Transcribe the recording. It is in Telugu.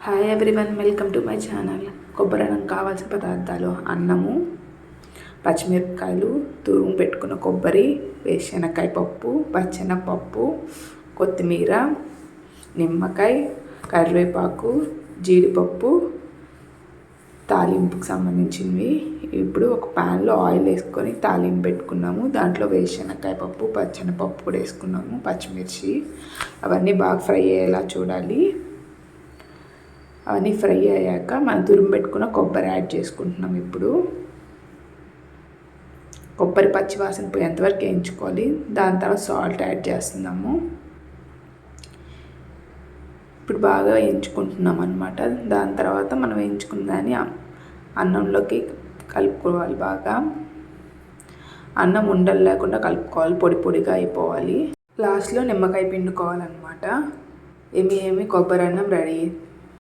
Hi everyone, welcome to my channel. కొబ్బరి అన్నం కావాల్సిన పదార్థాలు: అన్నము, పచ్చిమిరపకాయలు, తురుము పెట్టుకున్న కొబ్బరి, వేరుశనగకాయ పప్పు, పచ్చెనగపప్పు, కొత్తిమీర, నిమ్మకాయ, కరివేపాకు, జీడిపప్పు, తాలింపుకి సంబంధించినవి. ఇప్పుడు ఒక ప్యాన్లో ఆయిల్ వేసుకొని తాలింపు పెట్టుకున్నాము. దాంట్లో వేరుశనగకాయ పప్పు, పచ్చెనగపప్పు కూడా వేసుకున్నాము, పచ్చిమిర్చి. అవన్నీ బాగా ఫ్రై అయ్యేలా చూడాలి. అవన్నీ ఫ్రై అయ్యాక మనం తురుము పెట్టుకున్న కొబ్బరి యాడ్ చేసుకుంటున్నాం. ఇప్పుడు కొబ్బరి పచ్చి వాసన పోయేంతవరకు వేయించుకోవాలి. దాని తర్వాత సాల్ట్ యాడ్ చేస్తున్నాము. ఇప్పుడు బాగా వేయించుకుంటున్నాం అన్నమాట. దాని తర్వాత మనం వేయించుకున్న దాన్ని అన్నంలోకి కలుపుకోవాలి. బాగా అన్నం ఉండలు లేకుండా కలుపుకోవాలి, పొడి పొడిగా అయిపోవాలి. లాస్ట్లో నిమ్మకాయ పిండుకోవాలన్నమాట. ఏమి కొబ్బరి అన్నం రెడీ.